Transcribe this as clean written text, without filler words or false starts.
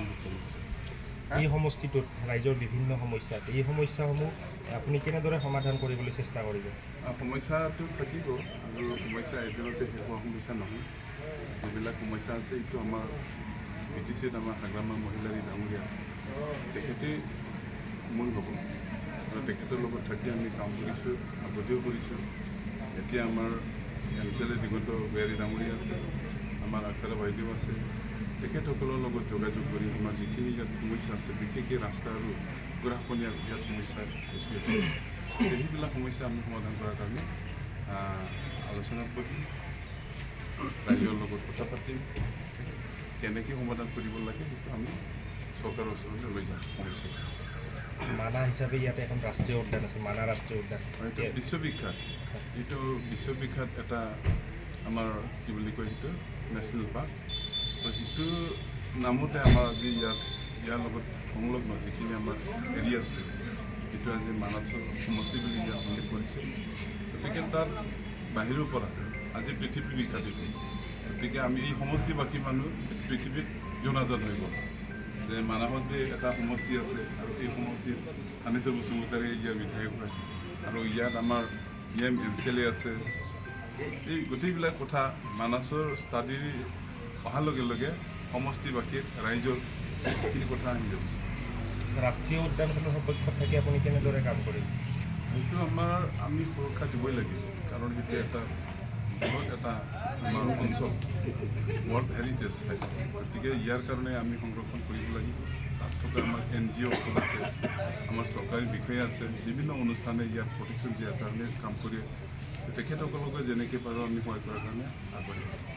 সংযুক্ত কৰিছোঁ। এই সমষ্টিটোত ৰাইজৰ বিভিন্ন সমস্যা আছে, এই সমস্যাসমূহ আপুনি কেনেদৰে সমাধান কৰিবলৈ চেষ্টা কৰিব? সমস্যাটো থাকিব আৰু সমস্যা এদিনতে শেষ হোৱা সমস্যা নহয়। যিবিলাক সমস্যা আছে এইটো আমাৰ BTCত আমাৰ হাগ্ৰামা মহিলাৰী ডাঙৰীয়া তেখেতেই মূল হ'ব আৰু তেখেতৰ লগত থাকি আমি কাম কৰিছোঁ, আগতেও কৰিছোঁ। এতিয়া আমাৰ MCLA দিগন্ত বেয়াৰী ডাঙৰীয়া আছে, আমাৰ আখৰা বাইদেউ আছে, তেখেতসকলৰ লগত যোগাযোগ কৰি আমাৰ যিখিনি ইয়াত সমস্যা আছে, বিশেষকৈ ৰাস্তা আৰু গৰাখহনীয়াৰ ইয়াত সমস্যা বেছি আছে, সেইবিলাক সমস্যা আমি সমাধান কৰাৰ কাৰণে আলোচনা কৰিম, ৰাইজৰ লগত কথা পাতিম, কেনেকৈ সমাধান কৰিব লাগে সেইটো আমি চৰকাৰৰ ওচৰলৈ লৈ যাম সমস্যাটো। মানাহ হিচাপে ইয়াতে এখন ৰাষ্ট্ৰীয় উদ্যান আছে, মানাহ ৰাষ্ট্ৰীয় উদ্যান, এইটো বিশ্ববিখ্যাত, এইটো বিশ্ববিখ্যাত এটা আমাৰ কি বুলি কয় সেইটো নেশ্যনেল পাৰ্ক। তো সেইটো নামতে আমাৰ আজি ইয়াৰ লগত সংলগ্ন যিখিনি আমাৰ এৰিয়া আছে সেইটো আজি মানাহৰ সমষ্টি বুলি ইয়াত উল্লেখ কৰিছে। গতিকে তাৰ বাহিৰৰ পৰা আজি পৃথিৱী বিখ্যাত এইটো। গতিকে আমি এই সমষ্টিবাসী মানুহ পৃথিৱীত জনাজাত হৈ গ'ল যে মানাহত যে এটা সমষ্টি আছে আৰু এই সমষ্টিত থানেশ্বৰ বসুমতাৰী ইয়াৰ বিধায়ক হয় আৰু ইয়াত আমাৰ MCLA আছে। এই গোটেইবিলাক কথা মানাহৰ ষ্টাডি অহাৰ লগে লগে সমষ্টিবাসীৰ ৰাইজৰ এইখিনি কথা আহি যাব। ৰাষ্ট্ৰীয় উদ্যানখনৰ সপক্ষত থাকি আপুনি কেনেদৰে কাম কৰিব? সেইটো আমি সুৰক্ষা দিবই লাগিব, কাৰণ সেইটো এটা বৃহৎ এটা আমাৰ অঞ্চল, ৱৰ্ল্ড হেৰিটেজ চাইট। গতিকে ইয়াৰ কাৰণে আমি সংৰক্ষণ কৰিব লাগিব। তাত থকা আমাৰ NGO আছে, আমাৰ চৰকাৰী বিষয়া আছে, বিভিন্ন অনুষ্ঠানে ইয়াত প্ৰটেকশ্যন দিয়াৰ কাৰণে কাম কৰি তেখেতসকলকে যেনেকৈ পাৰোঁ আমি সহায় কৰাৰ কাৰণে আগবাঢ়িম।